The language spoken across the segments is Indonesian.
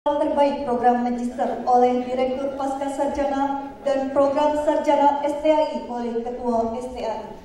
terbaik program Magister oleh Direktur Pasca Sarjana dan Program Sarjana STAI oleh Ketua STAI.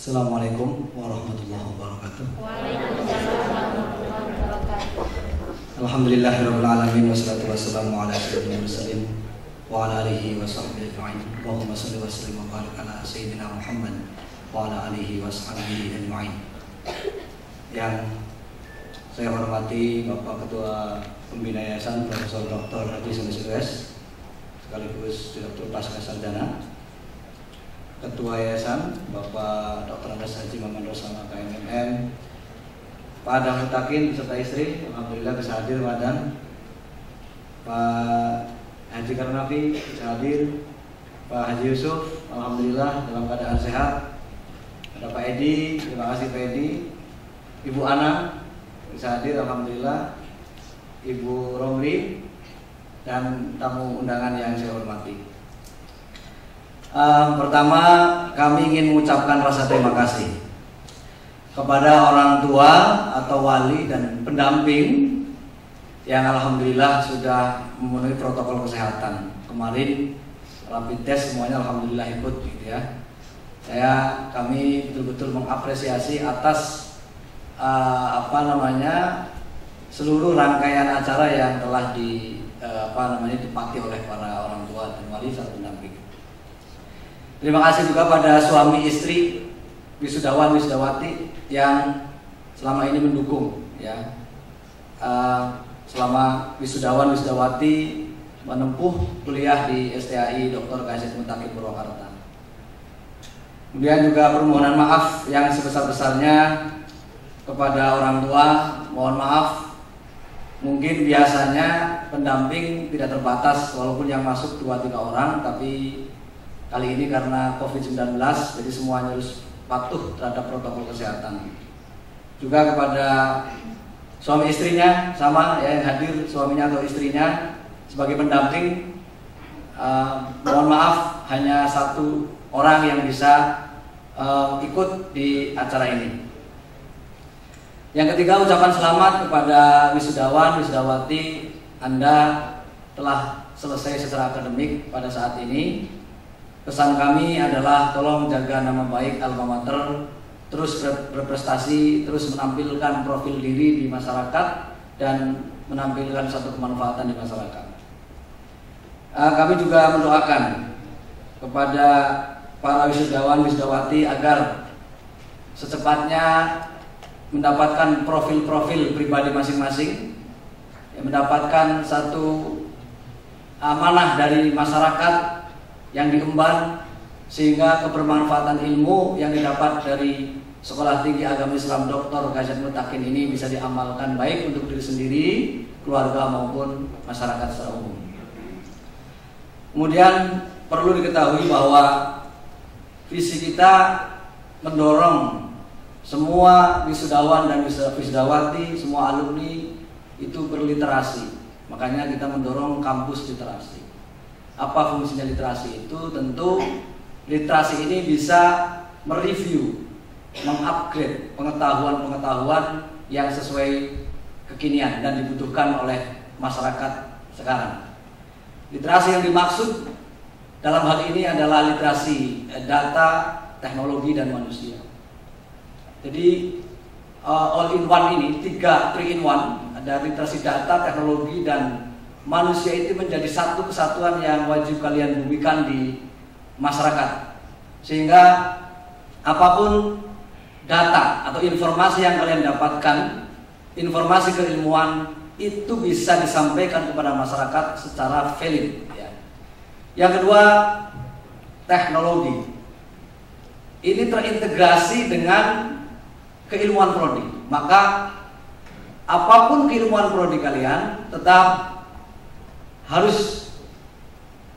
Assalamualaikum warahmatullahi wabarakatuh. Waalaikumsalam warahmatullahi wabarakatuh. Alhamdulillahirabbil alamin wassalatu wassalamu ala asyrofil mursalin wa ala alihi washabbihi ajmain. Allahumma shalli wa sallim wa barik ala sayyidina Muhammad wa ala alihi washabihi ajmain. Yang saya hormati Bapak Ketua Pembina Yayasan Profesor Dr. Haji Sulis sekaligus Direktur Pasca Sarjana, Ketua Yayasan Bapak Dr. Andes Haji Muhammad Rosama KMMM, Pak Adam Mutakin beserta istri, alhamdulillah bisa hadir Pak Adam, Pak Haji Karnafi bisa hadir, Pak Haji Yusuf alhamdulillah dalam keadaan sehat, ada Pak Edi, terima kasih Pak Edi, Ibu Ana bisa hadir alhamdulillah, Ibu Romli, dan tamu undangan yang saya hormati. Pertama, kami ingin mengucapkan rasa terima kasih kepada orang tua atau wali dan pendamping yang alhamdulillah sudah memenuhi protokol kesehatan. Kemarin rapid test semuanya alhamdulillah ikut gitu ya. Kami betul-betul mengapresiasi atas seluruh rangkaian acara yang telah dipati oleh para orang tua dan wali serta pendamping. Terima kasih juga pada suami istri, wisudawan wisudawati yang selama ini mendukung ya. Selama wisudawan wisudawati menempuh kuliah di STAI Dr. Kaiset Mutakin Purwakarta. Kemudian juga permohonan maaf yang sebesar-besarnya kepada orang tua. Mohon maaf, mungkin biasanya pendamping tidak terbatas walaupun yang masuk 2-3 orang, tapi kali ini karena COVID-19 jadi semuanya harus patuh terhadap protokol kesehatan. Juga kepada suami istrinya sama ya, yang hadir suaminya atau istrinya sebagai pendamping, mohon maaf hanya 1 orang yang bisa ikut di acara ini. Yang ketiga, ucapan selamat kepada wisudawan, wisudawati. Anda telah selesai secara akademik pada saat ini. Pesan kami adalah tolong jaga nama baik alma mater, terus berprestasi, terus menampilkan profil diri di masyarakat dan menampilkan satu kemanfaatan di masyarakat. Kami juga mendoakan kepada para wisudawan, wisudawati agar secepatnya mendapatkan profil-profil pribadi masing-masing, mendapatkan satu amanah dari masyarakat yang diemban, sehingga kebermanfaatan ilmu yang didapat dari Sekolah Tinggi Agama Islam Dr. Ghazali Mutakin ini bisa diamalkan baik untuk diri sendiri, keluarga maupun masyarakat secara umum. Kemudian perlu diketahui bahwa visi kita mendorong semua wisudawan dan wisudawati, semua alumni itu berliterasi. Makanya kita mendorong kampus literasi. Apa fungsinya literasi itu? Tentu literasi ini bisa mereview, mengupgrade pengetahuan-pengetahuan yang sesuai kekinian dan dibutuhkan oleh masyarakat sekarang. Literasi yang dimaksud dalam hal ini adalah literasi data, teknologi, dan manusia. Jadi all in one ini, 3 in 1, ada literasi data, teknologi, dan manusia itu menjadi satu kesatuan yang wajib kalian bumikan di masyarakat. Sehingga apapun data atau informasi yang kalian dapatkan, informasi keilmuan itu bisa disampaikan kepada masyarakat secara valid. Yang kedua, teknologi. Ini terintegrasi dengan keilmuan prodi. Maka apapun keilmuan prodi kalian tetap harus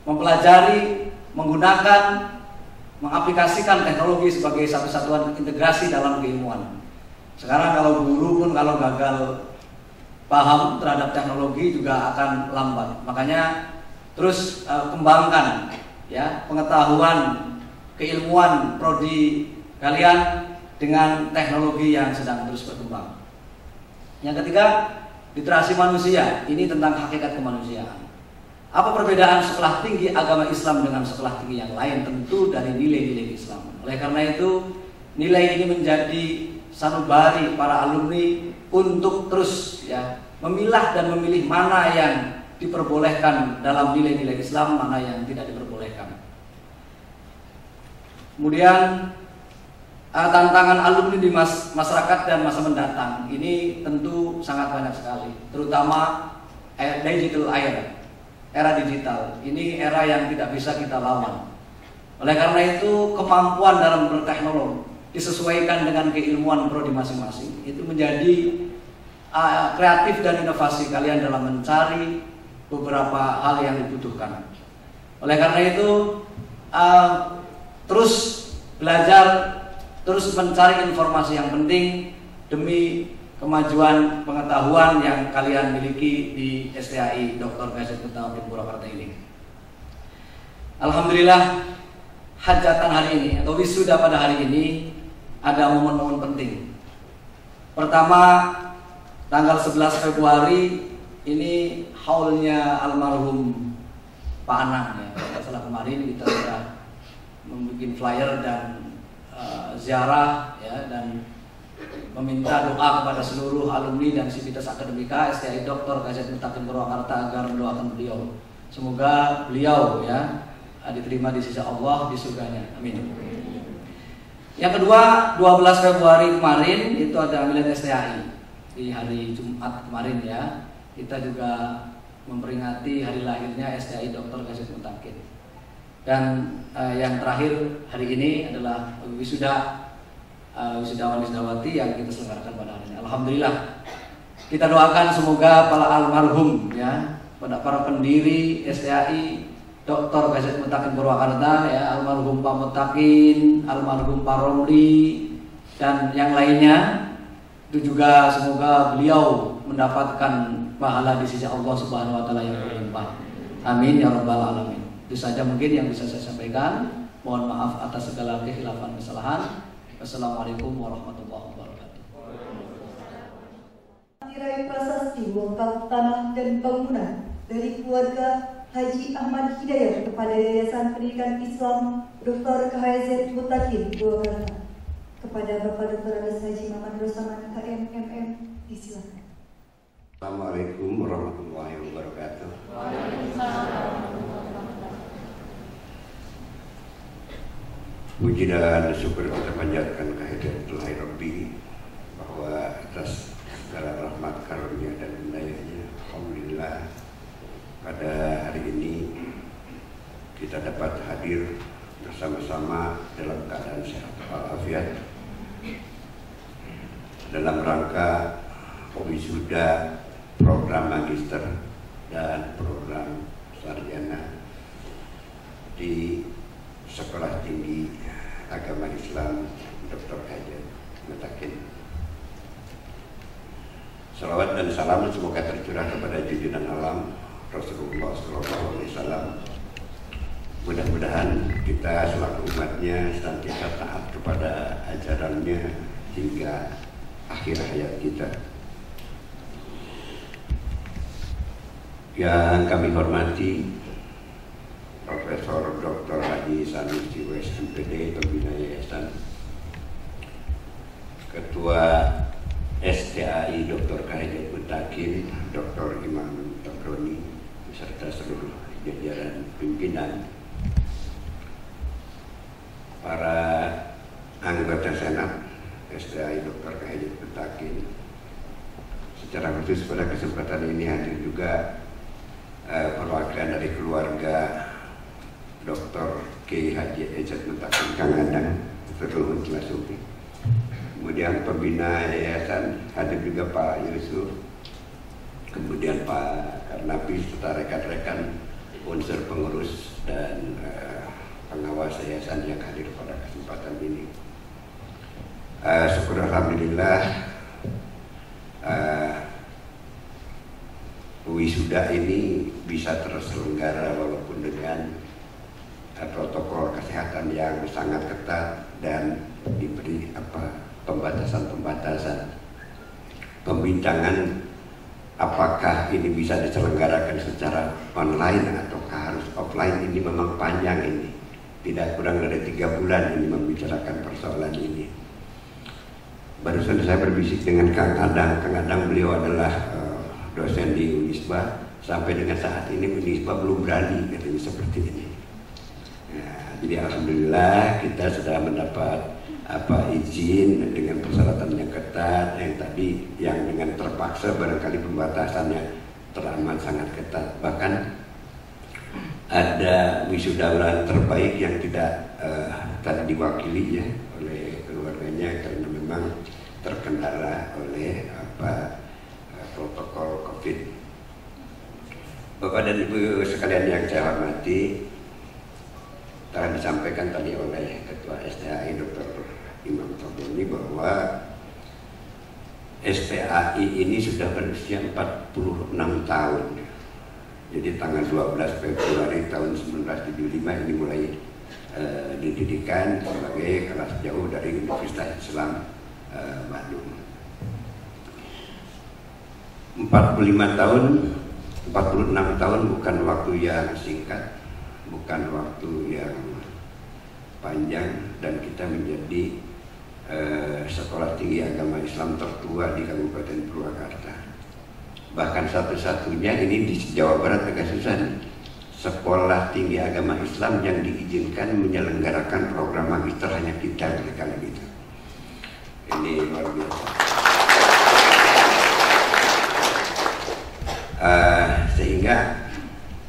mempelajari, menggunakan, mengaplikasikan teknologi sebagai satu satuan integrasi dalam keilmuan. Sekarang kalau guru pun kalau gagal paham terhadap teknologi juga akan lambat. Makanya terus kembangkan ya pengetahuan, keilmuan prodi kalian dengan teknologi yang sedang terus berkembang. Yang ketiga, literasi manusia. Ini tentang hakikat kemanusiaan. Apa perbedaan sekolah tinggi agama Islam dengan sekolah tinggi yang lain? Tentu dari nilai-nilai Islam. Oleh karena itu, nilai ini menjadi sanubari para alumni untuk terus ya memilah dan memilih mana yang diperbolehkan dalam nilai-nilai Islam, mana yang tidak diperbolehkan. Kemudian tantangan alumni di masyarakat dan masa mendatang ini tentu sangat banyak sekali, terutama digital era digital. Ini era yang tidak bisa kita lawan. Oleh karena itu, kemampuan dalam berteknologi disesuaikan dengan keilmuan prodi masing-masing itu menjadi kreatif dan inovasi kalian dalam mencari beberapa hal yang dibutuhkan. Oleh karena itu, terus belajar, terus mencari informasi yang penting demi kemajuan pengetahuan yang kalian miliki di STAI Dr. Ghazali Mutakin Purwakarta ini. Alhamdulillah, hajatan hari ini atau wisuda pada hari ini ada momen-momen penting. Pertama, tanggal 11 Februari ini haulnya almarhum Pak Anang ya. Setelah kemarin kita sudah membuat flyer dan ziarah ya, dan meminta doa kepada seluruh alumni dan sivitas akademika STAI Dr. Ghazali Mutakin Purwakarta agar mendoakan beliau. Semoga beliau ya diterima di sisi Allah di surganya. Amin. Yang kedua, 12 Februari kemarin itu ada Milad STAI. Di hari Jumat kemarin ya, kita juga memperingati hari lahirnya STAI Dr. Ghazali Mutakin. Dan yang terakhir hari ini adalah wisudawan-wisudawati yang kita selenggarakan pada hari ini. Alhamdulillah. Kita doakan semoga para almarhum ya, pada para pendiri STAI, Dr. Gazet Mutakin Purwakarta ya, almarhum Pak Mutakin, almarhum Pak Romli dan yang lainnya, itu juga semoga beliau mendapatkan pahala di sisi Allah Subhanahu wa taala yang berlimpah. Amin ya rabbal alamin. Itu saja mungkin yang bisa saya sampaikan. Mohon maaf atas segala kekhilafan kesalahan. Wassalamualaikum warahmatullahi wabarakatuh. Diraih prasasti wakaf tanah dan bangunan dari keluarga Haji Ahmad Hidayat kepada Yayasan Pendidikan Islam Dr. KHZ Mutakin Purwakarta. Kepada Bapak Dr. Andes Haji Muhammad Rosaman KM MM, disilakan. Assalamualaikum warahmatullahi wabarakatuh. Puji dan syukur kita panjatkan kehadirat Ilahi Rabbi bahwa atas segala rahmat karunia dan inayahnya, alhamdulillah pada hari ini kita dapat hadir bersama-sama dalam keadaan sehat walafiat dalam rangka wisuda program magister dan program sarjana di Sekolah Tinggi Agama Islam Dr. Gazet Mutakin. Salawat dan salam semoga tercurah kepada junjungan alam Rasulullah SAW. Mudah-mudahan kita selaku umatnya senantiasa taat kepada ajarannya hingga akhir hayat kita. Yang kami hormati Profesor Dr. Haji Sanusi WSMPD Pembina Yayasan, Ketua STAI Dr. Gazet Mutakin, Dr. Imam Tabroni, beserta seluruh jajaran pimpinan, para anggota Senat STAI Dr. Gazet Mutakin. Secara khusus pada kesempatan ini hadir juga perwakilan dari keluarga Dr. K. Haji Ejat Mutakin Kang Adang, seluruh Tilasupi. Kemudian pembina yayasan hadir juga Pak Yusuf, kemudian Pak Karnapi serta rekan-rekan unsur pengurus dan pengawas yayasan yang hadir pada kesempatan ini. Syukur alhamdulillah wisuda ini bisa terselenggara walaupun dengan protokol kesehatan yang sangat ketat dan diberi pembatasan-pembatasan. Pembincangan apakah ini bisa diselenggarakan secara online ataukah harus offline ini memang panjang ini. Tidak kurang dari 3 bulan ini membicarakan persoalan ini. Barusan saya berbisik dengan Kang Adang. Kang Adang beliau adalah dosen di Unisba. Sampai dengan saat ini Unisba belum berani katanya seperti ini. Jadi alhamdulillah kita sudah mendapat izin dengan persyaratan yang ketat, yang dengan terpaksa barangkali pembatasannya teramat sangat ketat. Bahkan ada wisudawan terbaik yang tidak tadi diwakili ya oleh keluarganya karena memang terkendala oleh protokol COVID. Bapak dan Ibu sekalian yang saya hormati, telah disampaikan tadi oleh Ketua STAI Dr. Imam Tabroni bahwa STAI ini sudah berusia 46 tahun. Jadi tanggal 12 Februari tahun 1975 ini mulai didirikan sebagai kelas jauh dari Universitas Islam Bandung. 46 tahun bukan waktu yang singkat, bukan waktu yang panjang, dan kita menjadi sekolah tinggi agama Islam tertua di Kabupaten Purwakarta. Bahkan satu-satunya ini di Jawa Barat agak susah nih, sekolah tinggi agama Islam yang diizinkan menyelenggarakan program magister hanya kita kali gitu. Ini luar biasa. Sehingga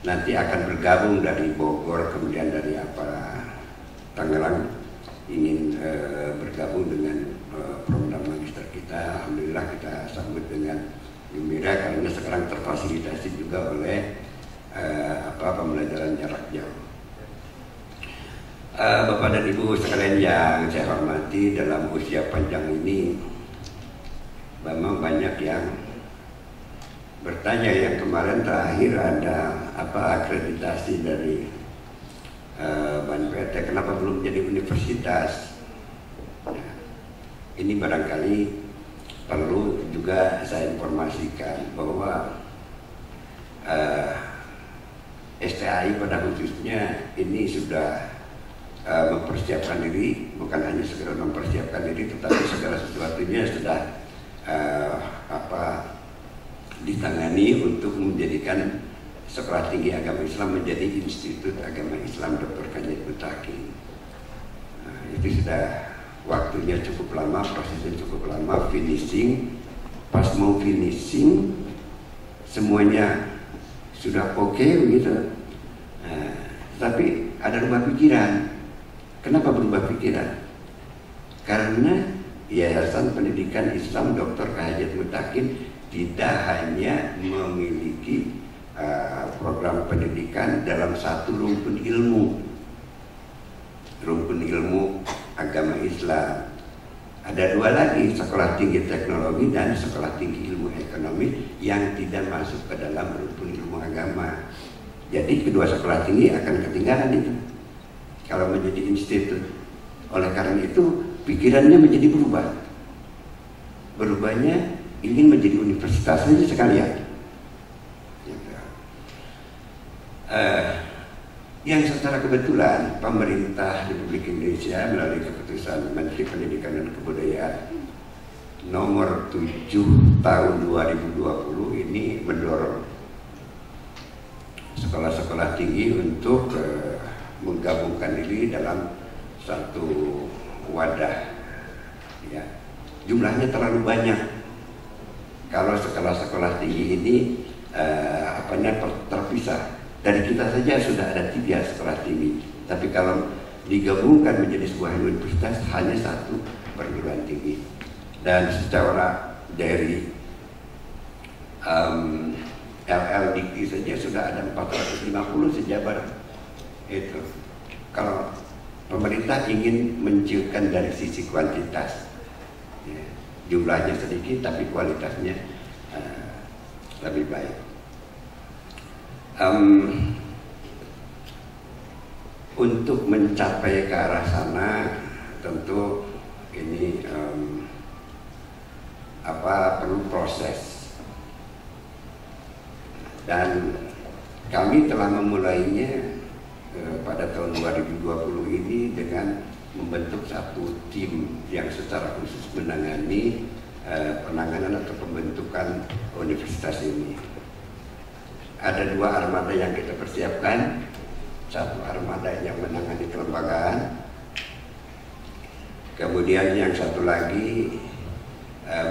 nanti akan bergabung dari Bogor, kemudian dari sekarang terfasilitasi juga oleh pembelajaran jarak jauh. Bapak dan Ibu sekalian yang saya hormati, dalam usia panjang ini memang banyak yang bertanya. Yang kemarin terakhir ada akreditasi dari BANPT, kenapa belum jadi universitas? Ini barangkali perlu juga saya informasikan bahwa STAI pada khususnya ini sudah mempersiapkan diri, bukan hanya sekedar mempersiapkan diri, tetapi segala sesuatunya sudah ditangani untuk menjadikan Sekolah Tinggi Agama Islam menjadi Institut Agama Islam Dr. Kajit Mutakin. Itu sudah waktunya cukup lama, prosesnya cukup lama, finishing. Pas mau finishing semuanya sudah oke begitu. Tapi ada rubah pikiran. Kenapa berubah pikiran? Karena Yayasan Pendidikan Islam Dr. Kajit Mutakin tidak hanya memiliki program pendidikan dalam satu rumpun ilmu agama Islam. Ada dua lagi, Sekolah Tinggi Teknologi dan Sekolah Tinggi Ilmu Ekonomi yang tidak masuk ke dalam rumpun ilmu agama. Jadi kedua sekolah tinggi akan ketinggalan itu kalau menjadi institut. Oleh karena itu pikirannya menjadi berubah. Berubahnya ingin menjadi universitas saja sekalian. Yang secara kebetulan pemerintah Republik Indonesia melalui keputusan Menteri Pendidikan dan Kebudayaan nomor 7 tahun 2020 ini mendorong sekolah-sekolah tinggi untuk menggabungkan diri dalam satu wadah. Ya. Jumlahnya terlalu banyak. Kalau sekolah-sekolah tinggi ini terpisah. Dari kita saja sudah ada 3 sekolah tinggi. Tapi kalau digabungkan menjadi sebuah universitas hanya 1 perguruan tinggi. Dan secara dari LLDT saja sudah ada 450 sejabar. Itu kalau pemerintah ingin menciutkan dari sisi kuantitas, ya, jumlahnya sedikit tapi kualitasnya lebih baik. Untuk mencapai ke arah sana tentu ini perlu proses. Dan kami telah memulainya pada tahun 2020 ini dengan membentuk satu tim yang secara khusus menangani penanganan atau pembentukan universitas ini. Ada 2 armada yang kita persiapkan. Satu armada yang menangani kelembagaan, kemudian yang satu lagi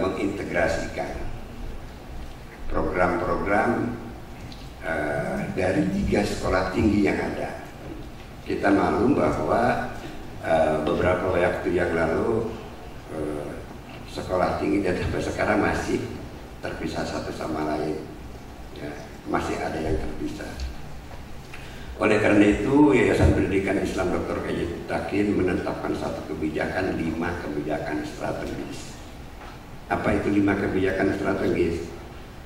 mengintegrasikan program-program dari 3 sekolah tinggi yang ada. Kita maklum bahwa beberapa waktu yang lalu sekolah tinggi dan sampai sekarang masih terpisah satu sama lain, ya, masih ada yang terpisah. Oleh karena itu Yayasan Pendidikan Islam Dr. Kajit Mutakin menetapkan satu kebijakan, 5 kebijakan strategis. Apa itu 5 kebijakan strategis?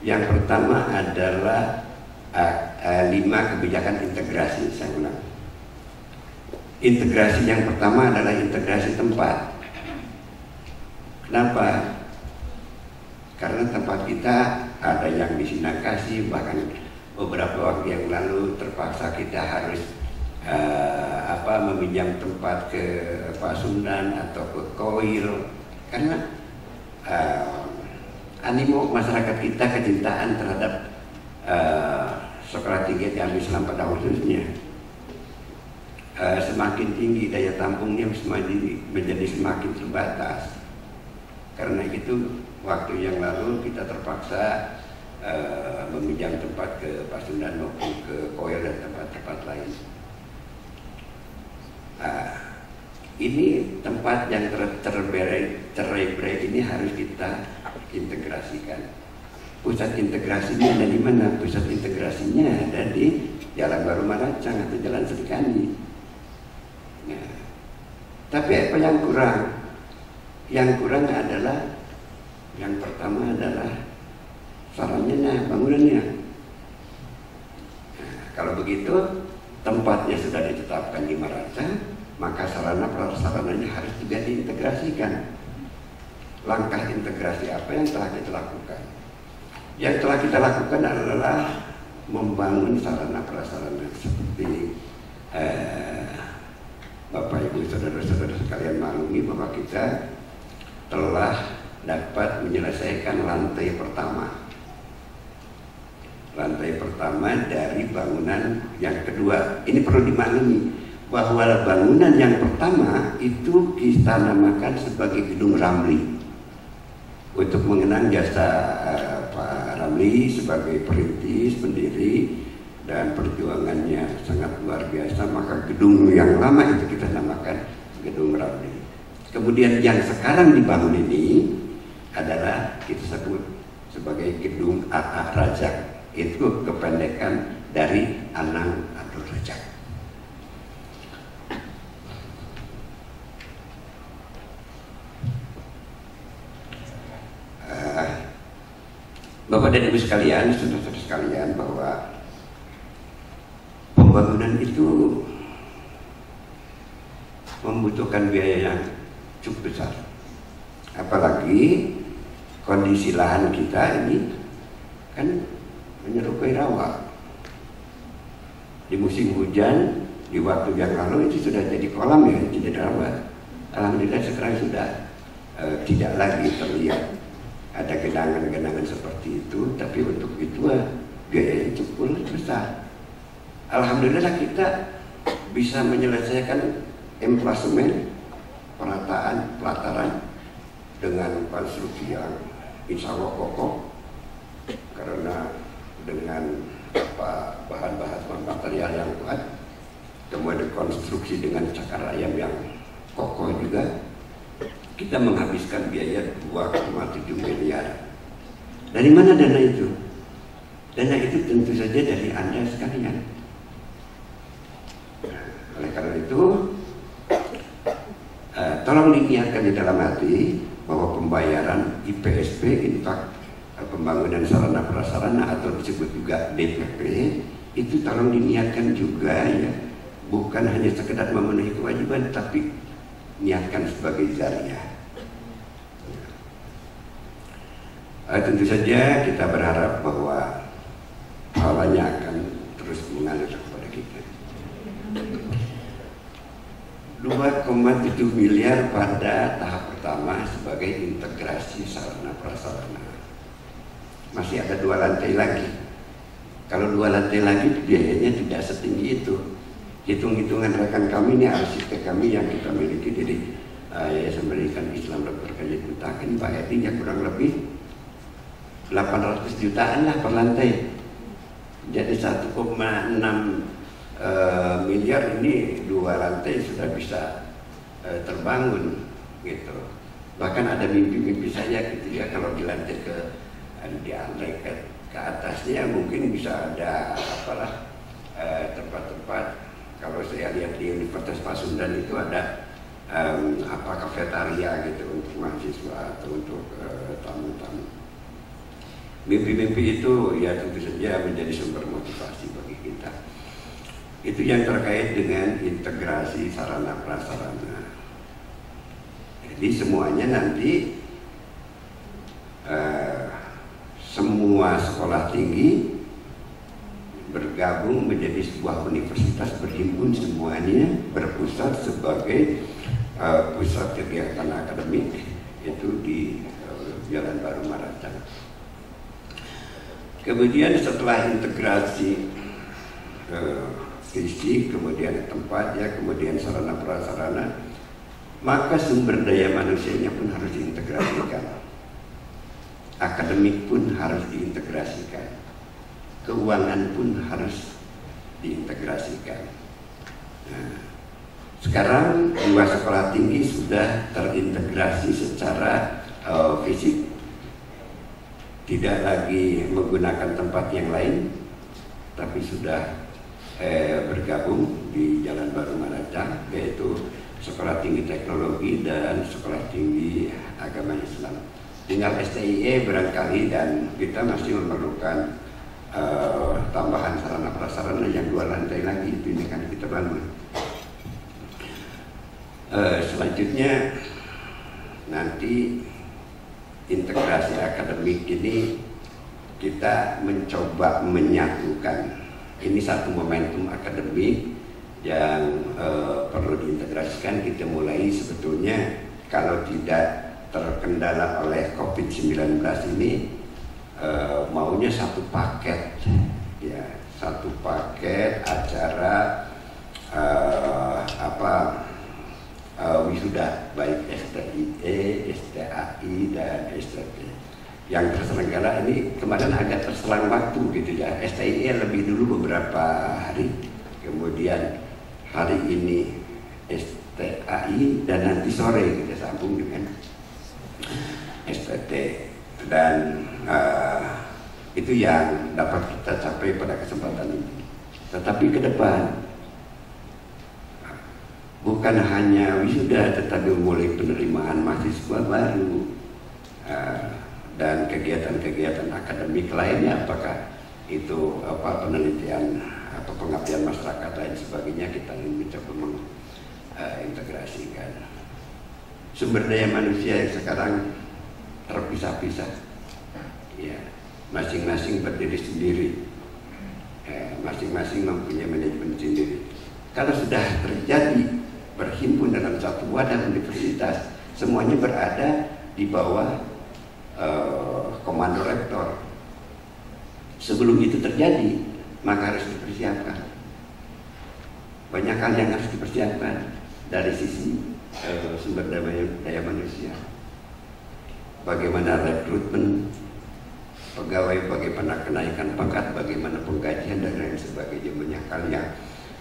Yang pertama adalah 5 kebijakan integrasi. Saya ulang. Integrasi yang pertama adalah integrasi tempat. Kenapa? Karena tempat kita ada yang di Sinakasi, bahkan beberapa waktu yang lalu terpaksa kita harus meminjam tempat ke Pasundan atau ke Koil karena animo masyarakat kita, kecintaan terhadap sekolah tinggi agama Islam pada khususnya semakin tinggi, daya tampungnya menjadi semakin terbatas. Karena itu waktu yang lalu kita terpaksa meminjam tempat ke Pasundan maupun ke Koil dan tempat-tempat lain. Ini tempat yang tercerai-berai ini harus kita integrasikan. Pusat integrasinya ada di mana? Pusat integrasinya ada di Jalan Baru Maracang atau Jalan Serikandi. Nah, tapi apa yang kurang? Yang kurang adalah, yang pertama adalah sarannya, bangunannya. Nah, kalau begitu tempatnya sudah ditetapkan di Maracang, maka sarana prasarananya harus juga diintegrasikan. Langkah integrasi apa yang telah kita lakukan? Yang telah kita lakukan adalah membangun sarana prasarana seperti Bapak Ibu saudara-saudara sekalian maklumi bahwa kita telah dapat menyelesaikan lantai pertama. Lantai pertama dari bangunan yang kedua. Ini perlu dimaklumi bahwa bangunan yang pertama itu kita namakan sebagai Gedung Ramli. Untuk mengenang jasa Pak Ramli sebagai perintis, pendiri, dan perjuangannya sangat luar biasa, maka gedung yang lama itu kita namakan Gedung Ramli. Kemudian yang sekarang dibangun ini adalah kita sebut sebagai Gedung A.A. Rajak. Itu kependekan dari Anang Abdul Rajak. Bapak dan Ibu sekalian, saudara-saudara sekalian, bahwa pembangunan itu membutuhkan biaya yang cukup besar. Apalagi kondisi lahan kita ini kan menyerupai rawa. Di musim hujan, di waktu yang lalu itu sudah jadi kolam ya, tidak rawa. Alhamdulillah sekarang sudah tidak lagi terlihat ada genangan-genangan seperti itu, tapi untuk itu biaya cukup besar. Alhamdulillah kita bisa menyelesaikan emplasemen, penataan, pelataran dengan konstruksi yang insya Allah kokoh, karena dengan bahan-bahan material yang kuat, kemudian konstruksi dengan cakar ayam yang kokoh juga. Kita menghabiskan biaya 2,7 miliar. Dari mana dana itu? Dana itu tentu saja dari Anda sekalian. Oleh karena itu, tolong diniatkan di dalam hati bahwa pembayaran IPSP, infak pembangunan sarana prasarana atau disebut juga DPP, itu tolong diniatkan juga ya, bukan hanya sekedar memenuhi kewajiban, tapi niatkan sebagai jariah. Tentu saja kita berharap bahwa pahalanya akan terus mengalir kepada kita. 2,7 miliar pada tahap pertama sebagai integrasi sarana prasarana. Masih ada 2 lantai lagi. Kalau 2 lantai lagi biayanya tidak setinggi itu. Hitung-hitungan rekan kami ini, arsitek kami yang kita miliki dari Yayasan Pendidikan Islam Dr. Khalid Mutakin, Pak Edi, yang kurang lebih 800 jutaan lah per lantai. Jadi 1,6 miliar ini 2 lantai sudah bisa terbangun gitu. Bahkan ada mimpi-mimpi saya gitu ya, kalau dilantai ke atasnya mungkin bisa ada apalah tempat-tempat. Kalau saya lihat di Universitas Pasundan itu ada kafetaria gitu untuk mahasiswa atau untuk tamu-tamu. Mimpi-mimpi itu ya tentu saja menjadi sumber motivasi bagi kita. Itu yang terkait dengan integrasi sarana prasarana. Jadi semuanya nanti semua sekolah tinggi bergabung menjadi sebuah universitas, berhimpun semuanya, berpusat sebagai pusat kegiatan akademik, itu di Jalan Baru Maracang. Kemudian setelah integrasi fisik, kemudian tempatnya, kemudian sarana prasarana, maka sumber daya manusianya pun harus diintegrasikan. Akademik pun harus diintegrasikan. Keuangan pun harus diintegrasikan. Nah, sekarang 2 sekolah tinggi sudah terintegrasi secara fisik. tidak lagi menggunakan tempat yang lain, tapi sudah bergabung di Jalan Baru Manacang, yaitu Sekolah Tinggi Teknologi dan Sekolah Tinggi Agama Islam. Tinggal STIE barangkali, dan kita masih memerlukan tambahan sarana prasarana yang 2 lantai lagi, ini kan kita bangun. Selanjutnya nanti integrasi akademik ini kita mencoba menyatukan. Ini satu momentum akademik yang perlu diintegrasikan. Kita mulai sebetulnya kalau tidak terkendala oleh COVID-19 ini maunya satu paket, ya, satu paket acara wisuda baik STIE, STAI dan STP yang terselenggara. Ini kemarin agak terselang waktu gitu ya. STIE lebih dulu beberapa hari, kemudian hari ini STAI, dan nanti sore kita sambung dengan STT, dan itu yang dapat kita capai pada kesempatan ini. Tetapi ke depan bukan hanya wisuda, tetapi mulai penerimaan mahasiswa baru dan kegiatan-kegiatan akademik lainnya, apakah itu penelitian atau pengabdian masyarakat lain sebagainya, kita ingin mencoba mengintegrasikan. Sumber daya manusia yang sekarang terpisah-pisah, ya, masing-masing berdiri sendiri, masing-masing mempunyai manajemen sendiri. Kalau sudah terjadi berhimpun dalam satu wadah universitas, semuanya berada di bawah komando rektor. Sebelum itu terjadi, maka harus dipersiapkan. Banyak hal yang harus dipersiapkan dari sisi sumber daya manusia. Bagaimana rekrutmen pegawai, bagaimana kenaikan pangkat, bagaimana penggajian dan lain sebagainya. Banyak hal yang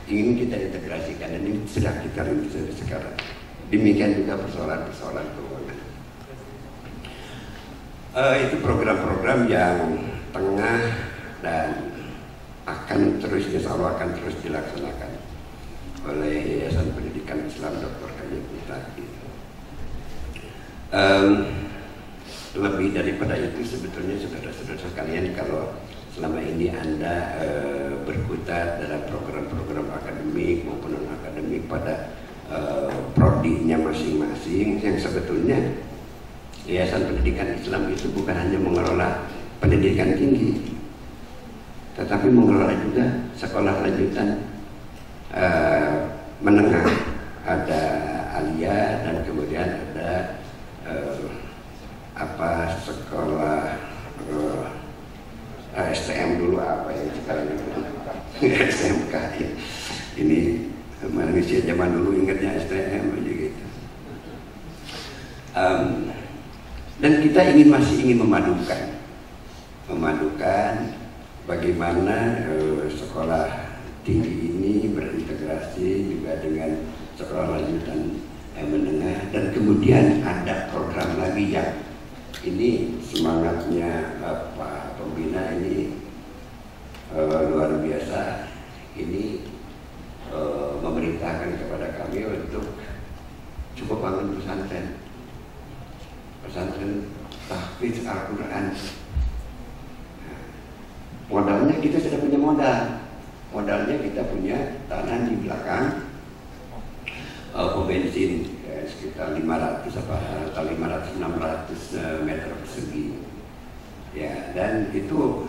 ingin kita integrasikan, dan ini sudah kita rintis sekarang. Demikian juga persoalan-persoalan keuangan. Itu program-program yang tengah dan akan terus, insya Allah akan terus dilaksanakan oleh Yayasan Pendidikan Islam Dr. Kayyum Mustaqim. Lebih daripada itu, sebetulnya saudara-saudara sekalian, kalau selama ini Anda berkutat dalam program-program akademik maupun non-akademik pada prodinya masing-masing, yang sebetulnya Yayasan Pendidikan Islam itu bukan hanya mengelola pendidikan tinggi, tetapi mengelola juga sekolah lanjutan menengah, ada alia, dan kemudian ada sekolah STM dulu, apa yang sekarang SMK ya. Ini manusia zaman dulu ingatnya STM aja gitu. Dan kita masih ingin memadukan bagaimana sekolah tinggi ini berintegrasi juga dengan sekolah lanjutan menengah, dan kemudian ada program lagi yang ini semangatnya Pak Pembina ini luar biasa. Ini memerintahkan kepada kami untuk coba bangun pesantren tahfiz Al-Quran. Modalnya kita sudah punya modalnya kita punya tanah di belakang pom bensin sekitar 500-600 meter persegi, ya, dan itu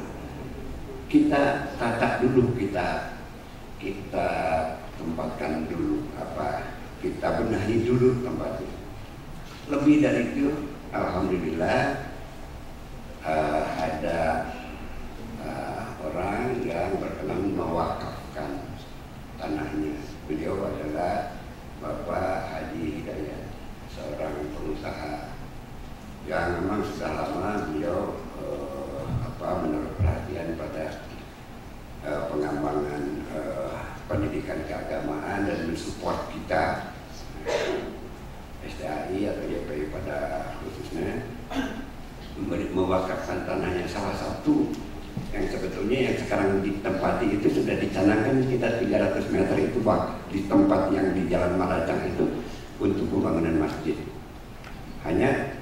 kita tata dulu, kita tempatkan dulu, kita benahi dulu tempatnya. Lebih dari itu, alhamdulillah ada orang yang berkenan mewakafkan tanahnya. Beliau adalah Bapak Haji Hidayat, seorang pengusaha yang memang sudah lama beliau menaruh perhatian pada pengembangan pendidikan keagamaan dan mensupport kita STAI atau YPI pada khususnya mewakafkan tanahnya. Salah satu yang sebetulnya yang sekarang ditempati itu sudah dicanangkan sekitar 300 meter itu di tempat yang di Jalan Maracang itu untuk pembangunan masjid. Hanya